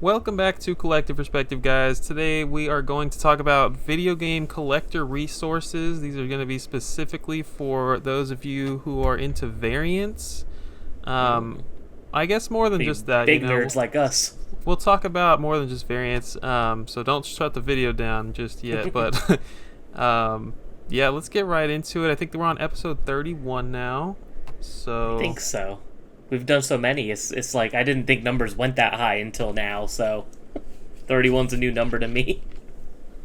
Welcome back to Collective Perspective, guys. Today we are going to talk about video game collector resources. These are going to be specifically for those of you who are into variants. I guess more than just that, big nerds like us. We'll talk about more than just variants. So don't shut the video down just yet. But yeah, let's get right into it. I think we're on episode 31 now. So I think so. We've done so many. It's like I didn't think numbers went that high until now. So 31's a new number to me.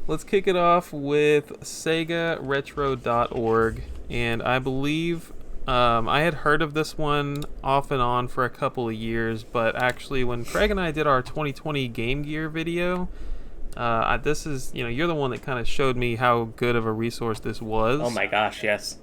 Let's kick it off with SegaRetro.org, and I believe I had heard of this one off and on for a couple of years, but actually when Craig and I did our 2020 Game Gear video, this is, you're the one that kind of showed me how good of a resource this was. Oh my gosh, yes.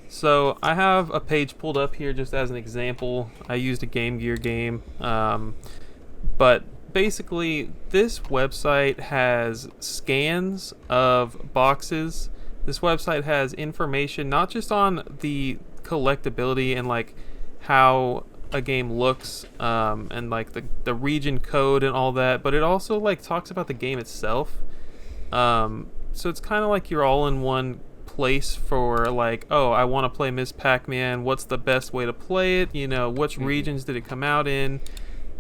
So I have a page pulled up here just as an example. I used a Game Gear game, but basically this website has scans of boxes. This website has information not just on the collectability and like how a game looks and like the region code and all that, but it also like talks about the game itself. So it's kind of like you're all in one place for like, oh, I want to play Miss Pac-Man. What's the best way to play it? Which regions did it come out in?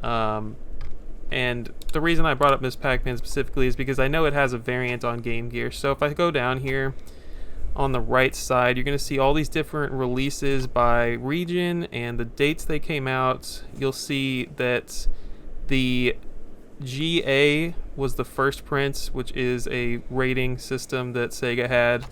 And the reason I brought up Miss Pac-Man specifically is because I know it has a variant on Game Gear. So if I go down here on the right side, you're going to see all these different releases by region and the dates they came out. You'll see that the GA was the first print, which is a rating system that Sega had.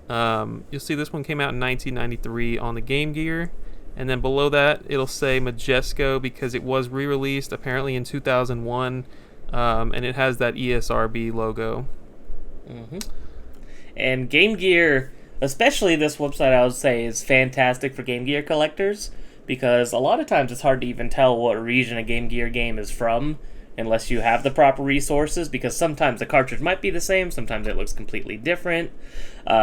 You'll see this one came out in 1993 on the Game Gear, and then below that it'll say Majesco because it was re-released apparently in 2001, and it has that ESRB logo. And Game Gear, especially this website, I would say is fantastic for Game Gear collectors because a lot of times it's hard to even tell what region a Game Gear game is from unless you have the proper resources, because sometimes the cartridge might be the same, sometimes it looks completely different.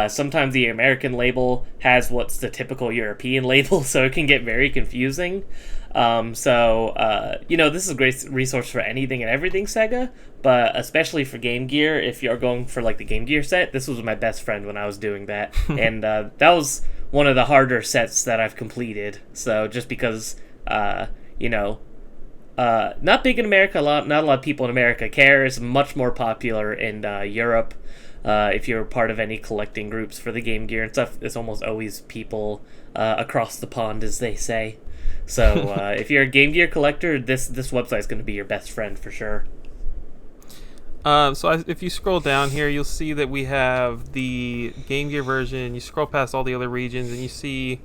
Sometimes the American label has what's the typical European label, so it can get very confusing. This is a great resource for anything and everything Sega, but especially for Game Gear, if you're going for like the Game Gear set, this was my best friend when I was doing that. And that was one of the harder sets that I've completed. So just because, not big in America, not a lot of people in America care. It's much more popular in Europe. If you're part of any collecting groups for the Game Gear and stuff, it's almost always people across the pond, as they say. So if you're a Game Gear collector, this website is going to be your best friend for sure. If you scroll down here, you'll see that we have the Game Gear version. You scroll past all the other regions, and you see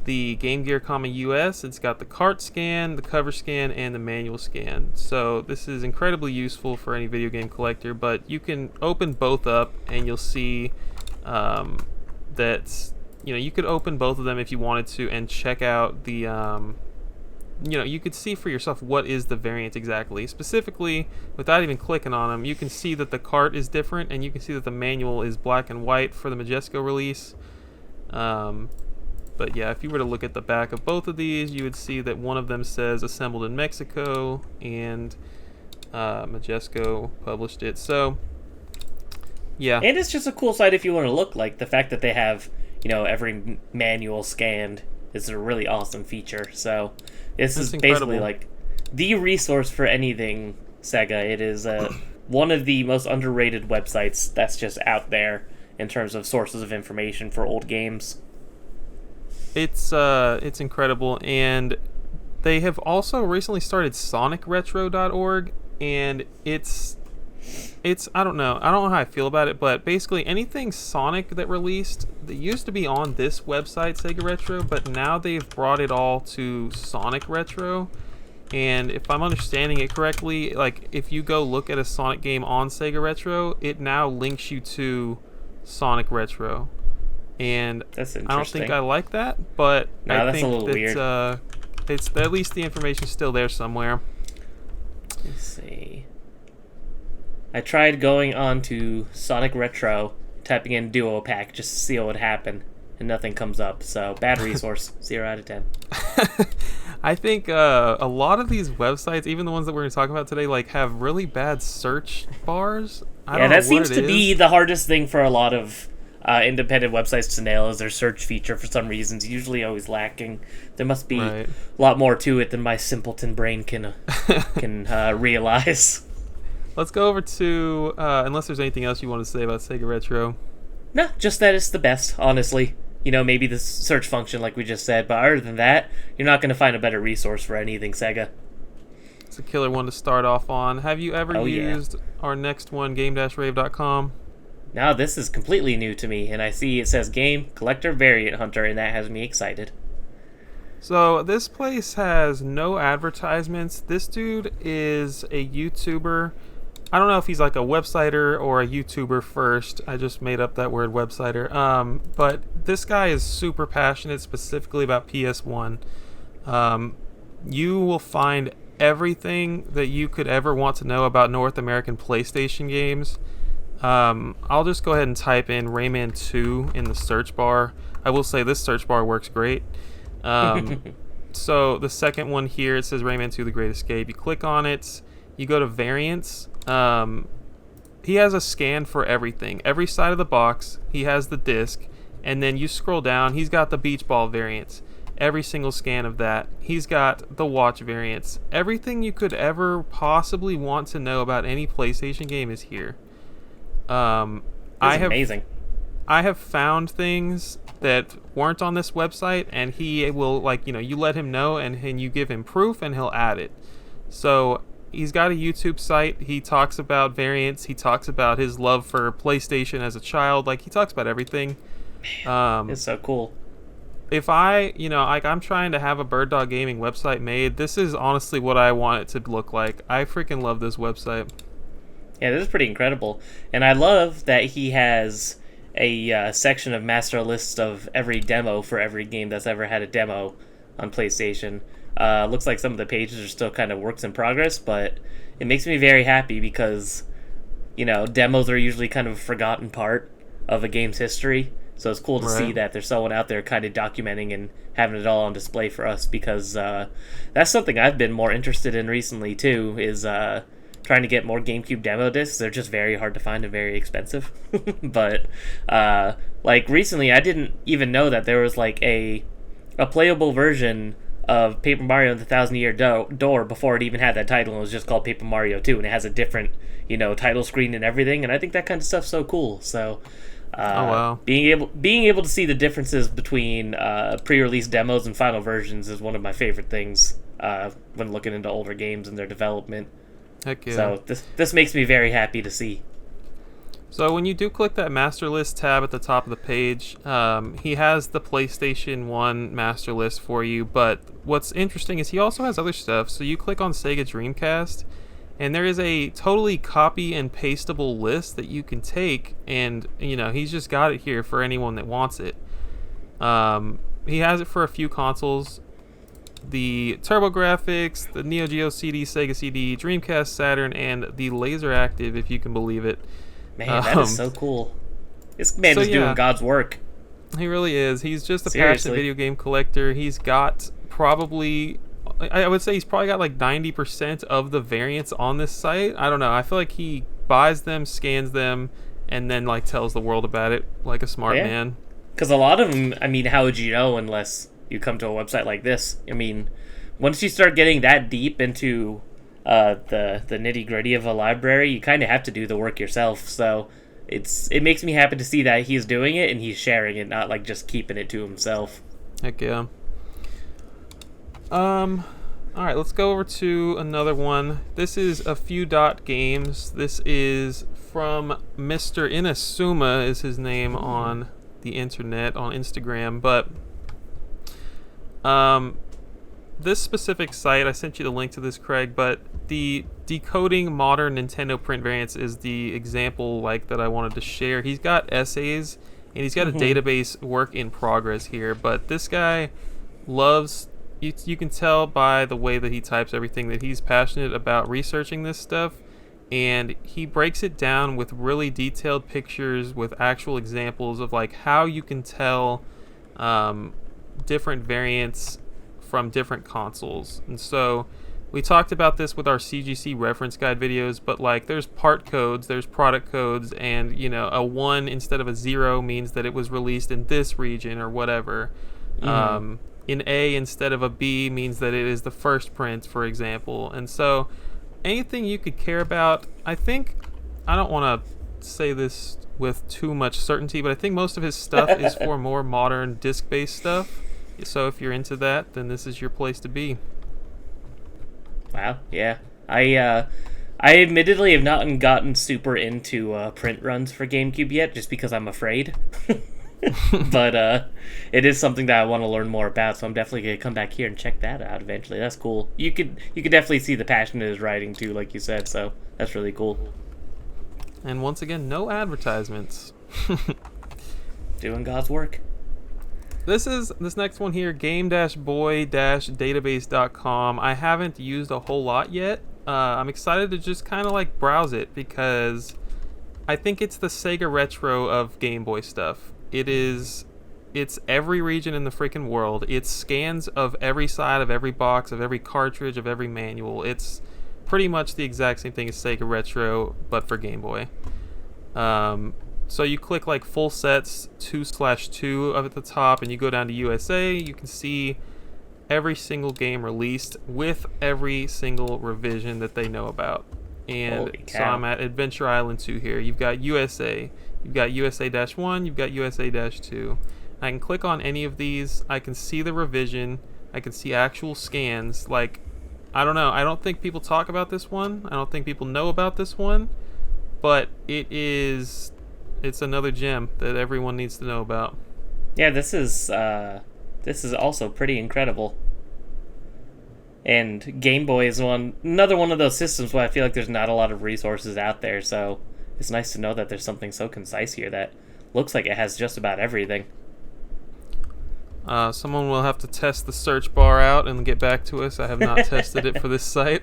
the Game Gear, US. It's got the cart scan, the cover scan, and the manual scan. So this is incredibly useful for any video game collector, but you can open both up and you'll see that you could open both of them if you wanted to and check out the you could see for yourself what is the variant exactly. Specifically, without even clicking on them, you can see that the cart is different, and you can see that the manual is black and white for the Majesco release. But yeah, if you were to look at the back of both of these, you would see that one of them says assembled in Mexico, and Majesco published it. So yeah, and it's just a cool site if you want to look. Like the fact that they have every manual scanned is a really awesome feature. So this is basically like the resource for anything Sega. It is one of the most underrated websites that's just out there in terms of sources of information for old games. It's incredible, and they have also recently started SonicRetro.org, and it's I don't know how I feel about it, but basically anything Sonic that released that used to be on this website, Sega Retro, but now they've brought it all to Sonic Retro. And if I'm understanding it correctly, like if you go look at a Sonic game on Sega Retro, it now links you to Sonic Retro. And that's interesting. I don't think I like that, but I think that it's at least the information's still there somewhere. Let's see. I tried going on to Sonic Retro, typing in Duo Pack just to see what would happen, and nothing comes up. So bad resource. 0 out of 10. I think a lot of these websites, even the ones that we're going to talk about today, like have really bad search bars. I Yeah, don't know that what seems it to be is. the hardest thing for a lot of independent websites to nail is their search feature for some reasons, usually always lacking. There must be Right. a lot more to it than my simpleton brain can realize. Let's go over to unless there's anything else you want to say about Sega Retro. No, just that it's the best, honestly. Maybe the search function, like we just said, but other than that, you're not going to find a better resource for anything Sega. It's a killer one to start off on. Have you ever Oh, yeah. used our next one, game-rave.com? Now, this is completely new to me, and I see it says Game Collector Variant Hunter, and that has me excited. So this place has no advertisements. This dude is a YouTuber. I don't know if he's like a websiter or a YouTuber first. I just made up that word, websiter. But this guy is super passionate specifically about PS1. You will find everything that you could ever want to know about North American PlayStation games. I'll just go ahead and type in Rayman 2 in the search bar. I will say this search bar works great. So the second one here, it says Rayman 2 The Great Escape. You click on it, you go to variants. He has a scan for everything. Every side of the box, he has the disc. And then you scroll down, he's got the beach ball variants. Every single scan of that. He's got the watch variants. Everything you could ever possibly want to know about any PlayStation game is here. This is amazing. I have found things that weren't on this website, and he will, like, you let him know, and you give him proof, and he'll add it. So he's got a YouTube site. He talks about variants. He talks about his love for PlayStation as a child. Like, he talks about everything. It's so cool. If I'm trying to have a Bird Dog Gaming website made, this is honestly what I want it to look like. I freaking love this website. Yeah, this is pretty incredible. And I love that he has a section of master lists of every demo for every game that's ever had a demo on PlayStation. Looks like some of the pages are still kind of works in progress, but it makes me very happy because, demos are usually kind of a forgotten part of a game's history. So it's cool to see that there's someone out there kind of documenting and having it all on display for us because that's something I've been more interested in recently too, is trying to get more GameCube demo discs. They're just very hard to find and very expensive. But like recently I didn't even know that there was like a playable version of Paper Mario and the Thousand Year Door before it even had that title. It was just called Paper Mario 2 and it has a different, title screen and everything, and I think that kind of stuff's so cool. So Oh wow! Being able to see the differences between pre-release demos and final versions is one of my favorite things when looking into older games and their development. Heck yeah! So this makes me very happy to see. So when you do click that master list tab at the top of the page, he has the PlayStation 1 master list for you. But what's interesting is he also has other stuff. So you click on Sega Dreamcast, and there is a totally copy and pastable list that you can take, and he's just got it here for anyone that wants it. He has it for a few consoles: the TurboGrafx, the Neo Geo CD, Sega CD, Dreamcast, Saturn, and the Laser Active, if you can believe it. Man, that is so cool. This man is doing God's work. He really is. He's just a Seriously. passionate video game collector. He's got probably, I would say he's probably got like 90% of the variants on this site. I don't know. I feel like he buys them, scans them, and then like tells the world about it like a smart man. Because a lot of them, how would you know unless you come to a website like this? Once you start getting that deep into the nitty-gritty of a library, you kind of have to do the work yourself. So it makes me happy to see that he's doing it and he's sharing it, not like just keeping it to himself. Heck yeah. Alright, let's go over to another one. This is a few dot games. This is from Mr. Inasuma is his name on the internet, on Instagram. But this specific site, I sent you the link to this, Craig, but the decoding modern Nintendo print variants is the example that I wanted to share. He's got essays and he's got a database work in progress here, but this guy loves, you can tell by the way that he types everything that he's passionate about researching this stuff, and he breaks it down with really detailed pictures with actual examples of how you can tell different variants from different consoles. And so we talked about this with our CGC reference guide videos, but like there's part codes, there's product codes, and a 1 instead of a 0 means that it was released in this region or whatever. In A instead of a B means that it is the first print, for example. And so anything you could care about, I don't want to say this with too much certainty, but I think most of his stuff is for more modern disc-based stuff. So if you're into that, then this is your place to be. Wow, yeah. I admittedly have not gotten super into print runs for GameCube yet, just because I'm afraid. But it is something that I want to learn more about, so I'm definitely gonna come back here and check that out eventually. That's cool. You could definitely see the passion in his writing too, like you said. So that's really cool. And once again, no advertisements. Doing God's work. This next one here, game-boy-database.com. I haven't used a whole lot yet. I'm excited to just kind of like browse it because I think it's the Sega Retro of Game Boy stuff. It's every region in the freaking world. It's scans of every side of every box, of every cartridge, of every manual. It's pretty much the exact same thing as Sega Retro, but for Game Boy. So you click like full sets 2/2 up at the top, and you go down to USA. You can see every single game released with every single revision that they know about. And so I'm at Adventure Island 2 here. You've got USA. You've got USA-1. You've got USA-2. I can click on any of these. I can see the revision. I can see actual scans. Like, I don't know. I don't think people talk about this one. I don't think people know about this one. But it's another gem that everyone needs to know about. Yeah, this is also pretty incredible. And Game Boy is another one of those systems where I feel like there's not a lot of resources out there, so it's nice to know that there's something so concise here that looks like it has just about everything. Someone will have to test the search bar out and get back to us. I have not tested it for this site.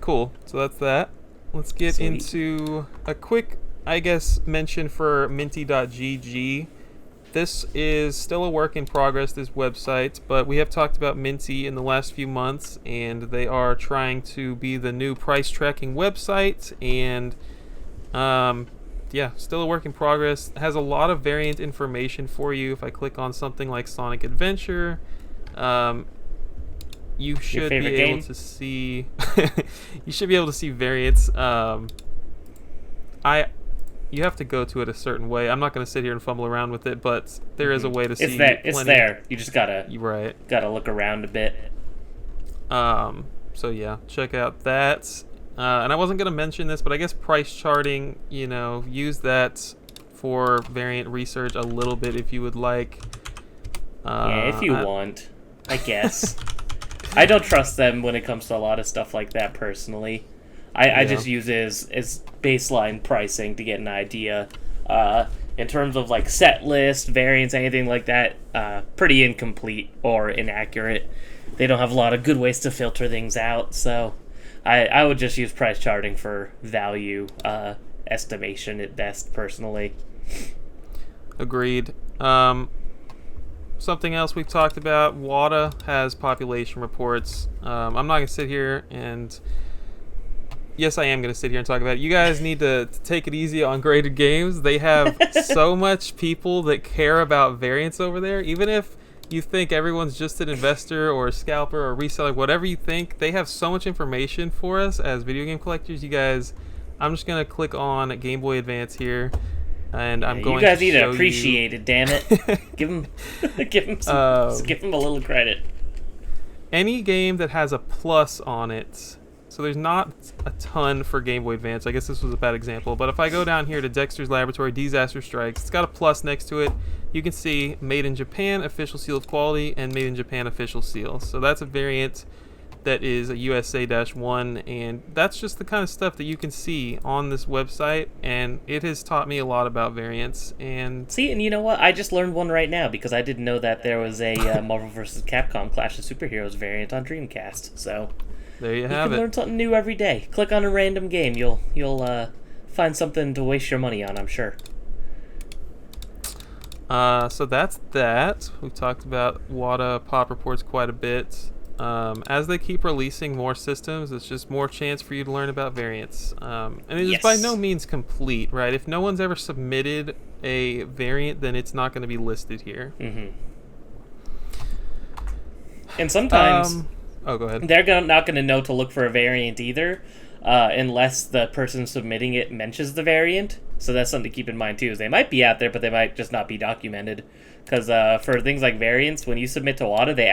Cool. So that's that. Let's get into a quick, I guess, mention for Minty.gg. This is still a work in progress, this website, but we have talked about Minty in the last few months, and they are trying to be the new price tracking website, and still a work in progress. It has a lot of variant information for you. If I click on something like Sonic Adventure, you should be able to see you should be able to see variants. You have to go to it a certain way. I'm not going to sit here and fumble around with it, but there is a way to see. It's there. You just gotta look around a bit. So yeah, check out that. And I wasn't going to mention this, but I guess price charting. Use that for variant research a little bit if you would like. If you want, I guess. I don't trust them when it comes to a lot of stuff like that personally. I just use it as baseline pricing to get an idea. In terms of like set list, variants, anything like that, pretty incomplete or inaccurate. They don't have a lot of good ways to filter things out, so I would just use price charting for value estimation at best, personally. Agreed. Something else we've talked about, WADA has population reports. I'm not going to sit here and... Yes, I am going to sit here and talk about it. You guys need to take it easy on Graded Games. They have so much people that care about variants over there. Even if you think everyone's just an investor or a scalper or a reseller, whatever you think, they have so much information for us as video game collectors. You guys, I'm just going to click on Game Boy Advance here, and I'm going to show you... You guys need to appreciate it, damn it. give them a little credit. Any game that has a plus on it... So there's not a ton for Game Boy Advance. I guess this was a bad example. But if I go down here to Dexter's Laboratory, Disaster Strikes, it's got a plus next to it. You can see Made in Japan, Official Seal of Quality, and Made in Japan Official Seal. So that's a variant that is a USA-1. And that's just the kind of stuff that you can see on this website. And it has taught me a lot about variants. And see, and you know what? I just learned one right now because I didn't know that there was a Marvel vs. Capcom Clash of Superheroes variant on Dreamcast. So... there you have it. You can learn something new every day. Click on a random game. You'll find something to waste your money on, I'm sure. So that's that. We've talked about WADA pop reports quite a bit. As they keep releasing more systems, it's just more chance for you to learn about variants. And it is by no means complete, right? If no one's ever submitted a variant, then it's not going to be listed here. Mm-hmm. And sometimes go ahead. They're not going to know to look for a variant either, unless the person submitting it mentions the variant. So that's something to keep in mind too. Is they might be out there, but they might just not be documented. Because for things like variants, when you submit to WADA, they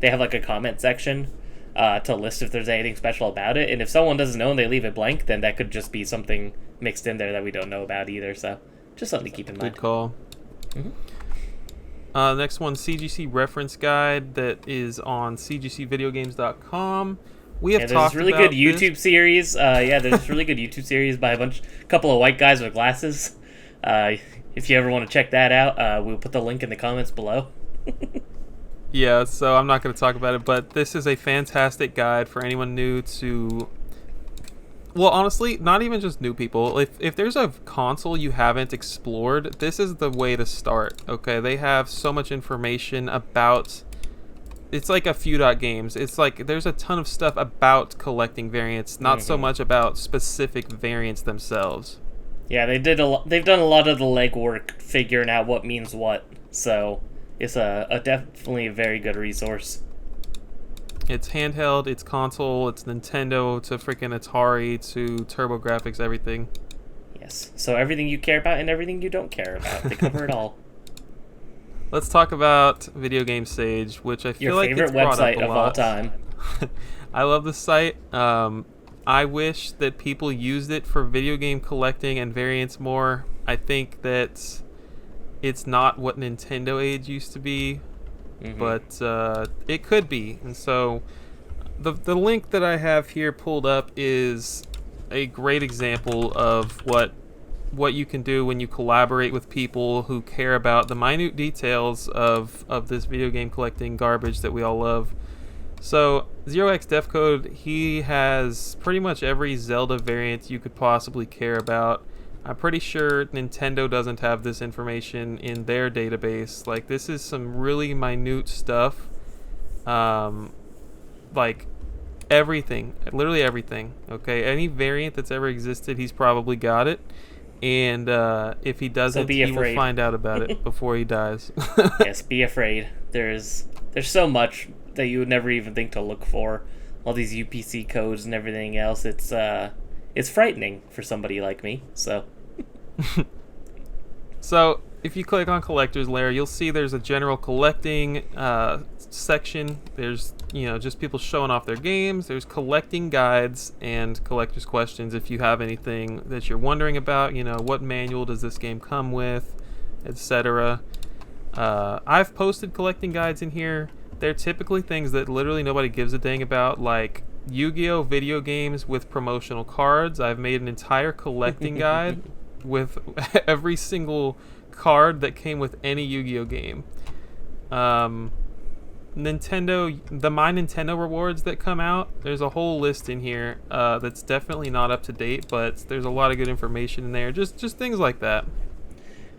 have like a comment section to list if there's anything special about it. And if someone doesn't know and they leave it blank, then that could just be something mixed in there that we don't know about either. So just something to keep in mind. Good call. Mm-hmm. Next one, CGC reference guide that is on cgcvideogames.com. We have talked really about good YouTube series. There's this really good YouTube series by a couple of white guys with glasses. If you ever want to check that out, we'll put the link in the comments below. Yeah, so I'm not going to talk about it, but this is a fantastic guide for anyone new to... Well, honestly, not even just new people. If there's a console you haven't explored, this is the way to start, okay? They have so much information about... It's like a few games. It's like there's a ton of stuff about collecting variants, not so much about specific variants themselves. Yeah, they've done a lot of the legwork figuring out what means what, so it's definitely a very good resource. It's handheld, it's console, it's Nintendo to freaking Atari to TurboGrafx, everything. Yes, so everything you care about and everything you don't care about, they cover it all. Let's talk about Video Game Sage, which I feel like your favorite website of all time. I love the site. I wish that people used it for video game collecting and variants more. I think that it's not what Nintendo Age used to be, but it could be. And so the link that I have here pulled up is a great example of what you can do when you collaborate with people who care about the minute details of this video game collecting garbage that we all love. So 0x Defcode, he has pretty much every Zelda variant you could possibly care about. I'm pretty sure Nintendo doesn't have this information in their database. Like, this is some really minute stuff. Like everything, literally everything. Okay, any variant that's ever existed, he's probably got it. And if he doesn't, he will find out about it before he dies. Yes, be afraid. There's so much that you would never even think to look for. All these UPC codes and everything else. It's frightening for somebody like me. So, so if you click on Collector's Lair, you'll see there's a general collecting section. There's just people showing off their games. There's collecting guides and collector's questions if you have anything that you're wondering about. What manual does this game come with, etc. I've posted collecting guides in here. They're typically things that literally nobody gives a dang about, like Yu-Gi-Oh! Video games with promotional cards. I've made an entire collecting guide with every single card that came with any Yu-Gi-Oh! Game. Nintendo, the My Nintendo rewards that come out, there's a whole list in here that's definitely not up to date, but there's a lot of good information in there. Just things like that.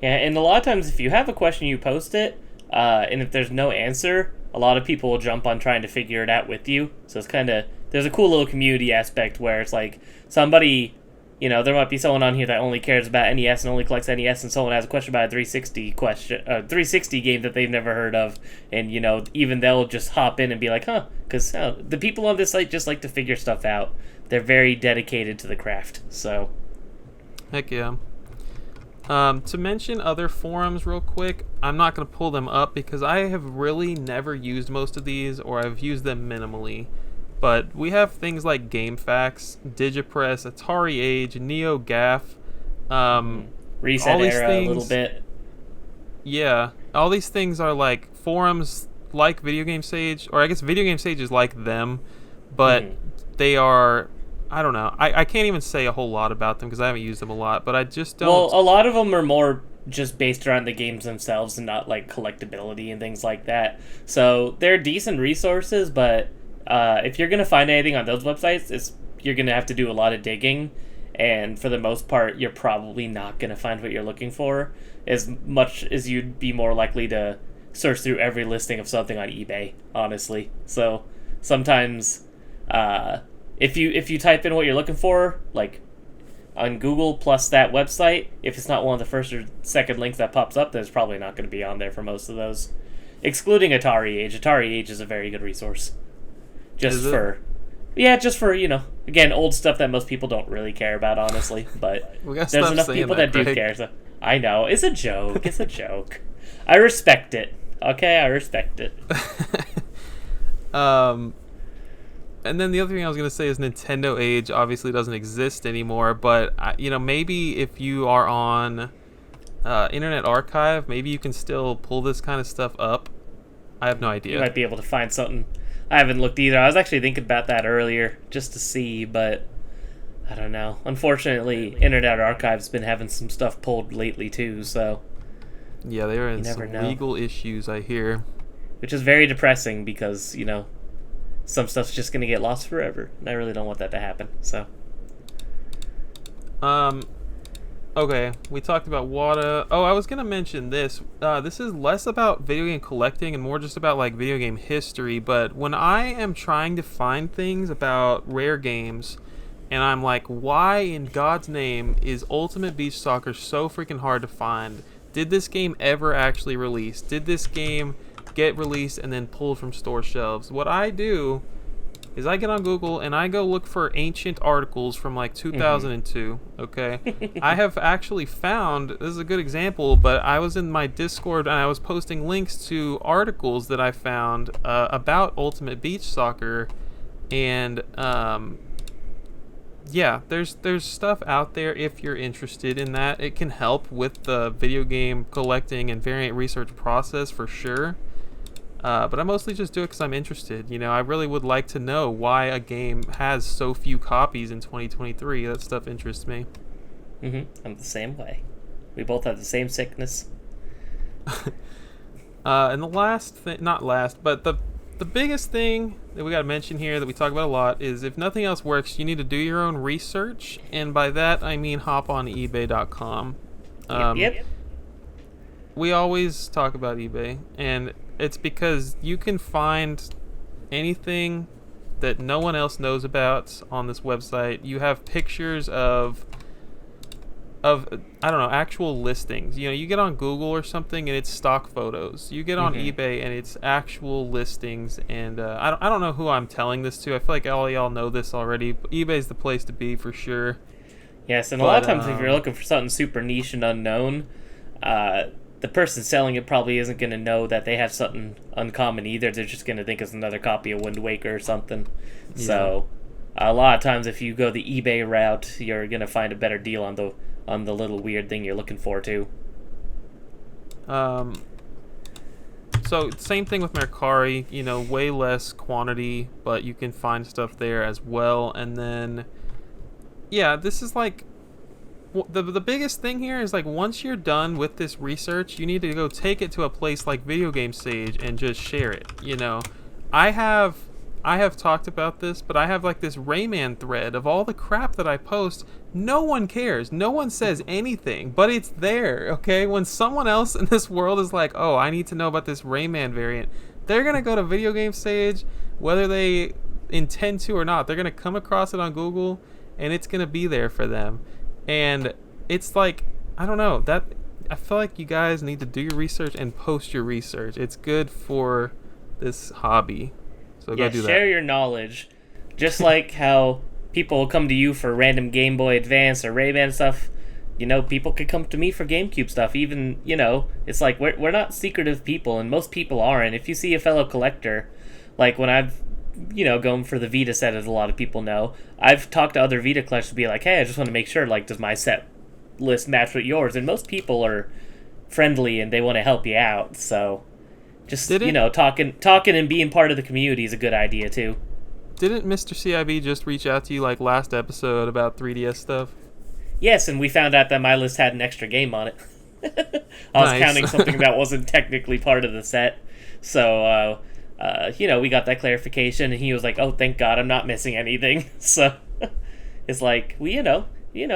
Yeah, and a lot of times if you have a question, you post it, and if there's no answer, a lot of people will jump on trying to figure it out with you. So it's there's a cool little community aspect where it's like somebody, there might be someone on here that only cares about NES and only collects NES, and someone has a question about a 360 game that they've never heard of, and even they'll just hop in and be like, because the people on this site just like to figure stuff out. They're very dedicated to the craft. So, heck yeah. To mention other forums real quick, I'm not going to pull them up because I have really never used most of these, or I've used them minimally. But we have things like GameFAQs, Digipress, Atari Age, NeoGAF, Reset all these Era things, a little bit. Yeah, all these things are like forums like Video Game Sage, or I guess Video Game Sage is like them, but they are... I don't know. I can't even say a whole lot about them because I haven't used them a lot, but I just don't... Well, a lot of them are more just based around the games themselves and not like collectability and things like that. So they're decent resources, but if you're going to find anything on those websites, you're going to have to do a lot of digging. and for the most part, you're probably not going to find what you're looking for as much as you'd be more likely to search through every listing of something on eBay, honestly. So sometimes if you type in what you're looking for, like on Google plus that website, if it's not one of the first or second links that pops up, then it's probably not going to be on there for most of those. Excluding Atari Age. Atari Age is a very good resource. Just for, again, old stuff that most people don't really care about, honestly. But there's enough people that do care. So I know. It's a joke. It's a joke. I respect it. Okay, I respect it. And then the other thing I was going to say is Nintendo Age obviously doesn't exist anymore, but, maybe if you are on Internet Archive, maybe you can still pull this kind of stuff up. I have no idea. You might be able to find something. I haven't looked either. I was actually thinking about that earlier just to see, but I don't know. Unfortunately, Internet Archive's been having some stuff pulled lately too, so... Yeah, they're in some legal issues, I hear. Which is very depressing because, some stuff's just going to get lost forever. And I really don't want that to happen, so... Okay, we talked about WADA. Oh, I was going to mention this. This is less about video game collecting and more just about, video game history. But when I am trying to find things about rare games, and I'm like, why in God's name is Ultimate Beach Soccer so freaking hard to find? Did this game ever actually release? Did this game get released and then pulled from store shelves? What I do is I get on Google and I go look for ancient articles from 2002, okay? I have actually found, this is a good example, but I was in my Discord and I was posting links to articles that I found about Ultimate Beach Soccer, and yeah, there's stuff out there if you're interested in that. It can help with the video game collecting and variant research process for sure. But I mostly just do it because I'm interested. I really would like to know why a game has so few copies in 2023. That stuff interests me. I'm the same way. We both have the same sickness. And the last thing, not last, but the biggest thing that we got to mention here that we talk about a lot is if nothing else works, you need to do your own research. And by that, I mean hop on eBay.com. Yep. We always talk about eBay, and it's because you can find anything that no one else knows about on this website. You have pictures of I don't know, actual listings. You get on Google or something and it's stock photos. You get on eBay and it's actual listings. And I don't know who I'm telling this to. I feel like all y'all know this already. But eBay's the place to be for sure. Yes, and a lot of times if you're looking for something super niche and unknown, the person selling it probably isn't going to know that they have something uncommon either. They're just going to think it's another copy of Wind Waker or something. Yeah. So a lot of times if you go the eBay route, you're going to find a better deal on the little weird thing you're looking for too. So same thing with Mercari, way less quantity, but you can find stuff there as well. And then, yeah, this is the biggest thing here is once you're done with this research, you need to go take it to a place like Video Game Sage and just share it. I have talked about this, but I have this Rayman thread of all the crap that I post. No one cares. No one says anything, but it's there, okay? When someone else in this world is like, oh, I need to know about this Rayman variant, they're going to go to Video Game Sage, whether they intend to or not. They're going to come across it on Google, and it's going to be there for them. And it's I don't know, I feel like you guys need to do your research and post your research. It's good for this hobby. So go do that. Share your knowledge. Just like how people will come to you for random Game Boy Advance or Ray-Ban stuff, people could come to me for GameCube stuff. Even, it's we're not secretive people, and most people aren't. If you see a fellow collector, when I've going for the Vita set, as a lot of people know, I've talked to other Vita collectors to be like, hey, I just want to make sure, does my set list match with yours? And most people are friendly and they want to help you out, so just, talking and being part of the community is a good idea, too. Didn't Mr. CIB just reach out to you, last episode about 3DS stuff? Yes, and we found out that my list had an extra game on it. I was counting something that wasn't technically part of the set, so, we got that clarification, and he was like, oh, thank God, I'm not missing anything. So it's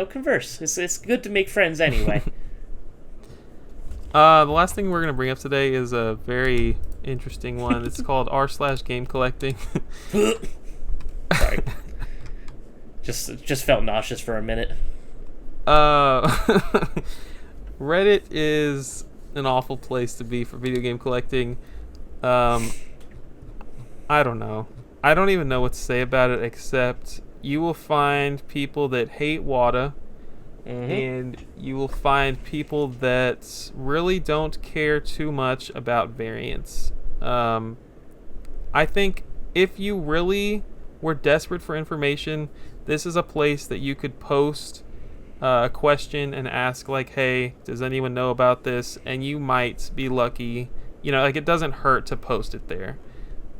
converse. It's good to make friends anyway. The last thing we're gonna bring up today is a very interesting one. It's called r/game collecting. Sorry. Just felt nauseous for a minute. Reddit is an awful place to be for video game collecting. I don't know. I don't even know what to say about it, except you will find people that hate WATA, and you will find people that really don't care too much about variants. I think if you really were desperate for information, this is a place that you could post a question and ask, like, hey, does anyone know about this? And you might be lucky. Like, it doesn't hurt to post it there.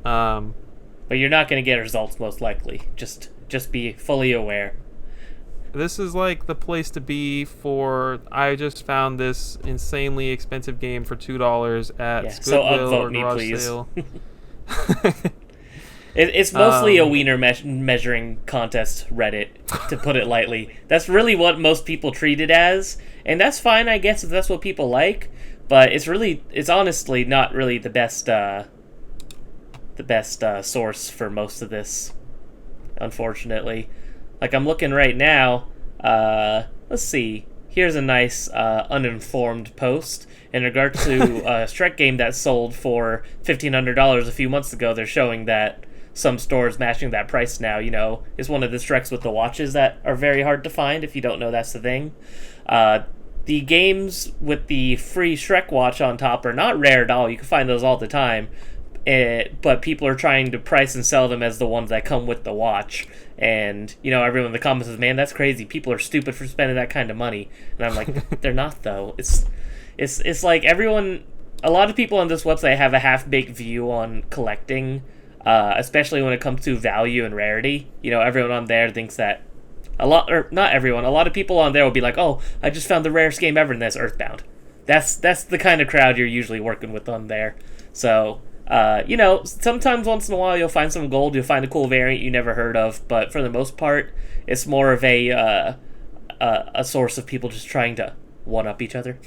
But you're not going to get results, most likely. Just be fully aware. This is like the place to be for. I just found this insanely expensive game for $2 at Goodwill so upvote or me, garage please. sale. It's mostly a wiener measuring contest Reddit, to put it lightly. That's really what most people treat it as, and that's fine, I guess, if that's what people like. But it's honestly not really the best source for most of this, unfortunately. Like, I'm looking right now. Let's see. Here's a nice uninformed post in regard to a Shrek game that sold for $1,500 a few months ago. They're showing that some stores matching that price now. Is one of the Shreks with the watches that are very hard to find. If you don't know, that's the thing. The games with the free Shrek watch on top are not rare at all. You can find those all the time. But people are trying to price and sell them as the ones that come with the watch. And, everyone in the comments says, man, that's crazy. People are stupid for spending that kind of money. And I'm like, they're not, though. It's like a lot of people on this website have a half-baked view on collecting, especially when it comes to value and rarity. Everyone on there thinks that not everyone, a lot of people on there will be like, oh, I just found the rarest game ever, and that's Earthbound. That's the kind of crowd you're usually working with on there. So, sometimes once in a while you'll find some gold, you'll find a cool variant you never heard of, but for the most part, it's more of a source of people just trying to one-up each other.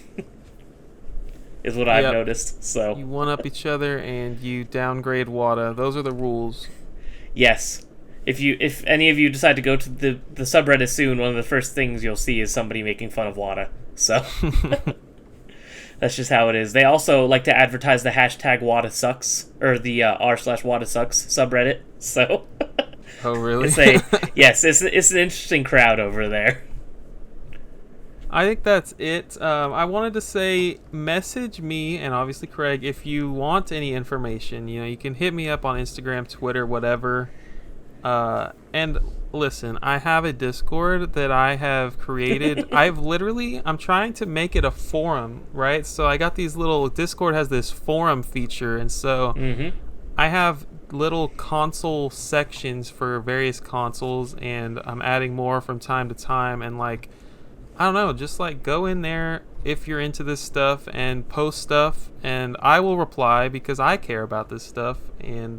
Is what I've noticed. So you one-up each other and you downgrade WATA. Those are the rules. Yes. If any of you decide to go to the subreddit soon, one of the first things you'll see is somebody making fun of WATA. So that's just how it is. They also like to advertise the hashtag WATA sucks, or the r/WATA sucks subreddit. So oh, really? Yes, it's an interesting crowd over there. I think that's it. I wanted to say, message me and obviously Craig if you want any information. You can hit me up on Instagram, Twitter, whatever. And listen, I have a Discord that I have created. I'm trying to make it a forum, right? So I got these Discord has this forum feature, and so I have little console sections for various consoles, and I'm adding more from time to time. And I don't know, just go in there if you're into this stuff and post stuff, and I will reply because I care about this stuff. And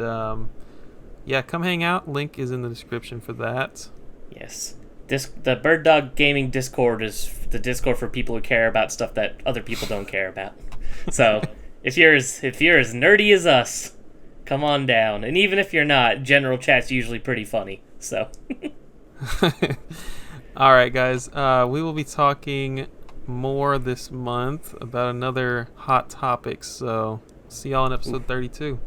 come hang out. Link is in the description for that. Yes. The Bird Dog Gaming Discord is the Discord for people who care about stuff that other people don't care about. So if you're as nerdy as us, come on down. And even if you're not, general chat's usually pretty funny. So all right, guys. We will be talking more this month about another hot topic. So see y'all in episode 32.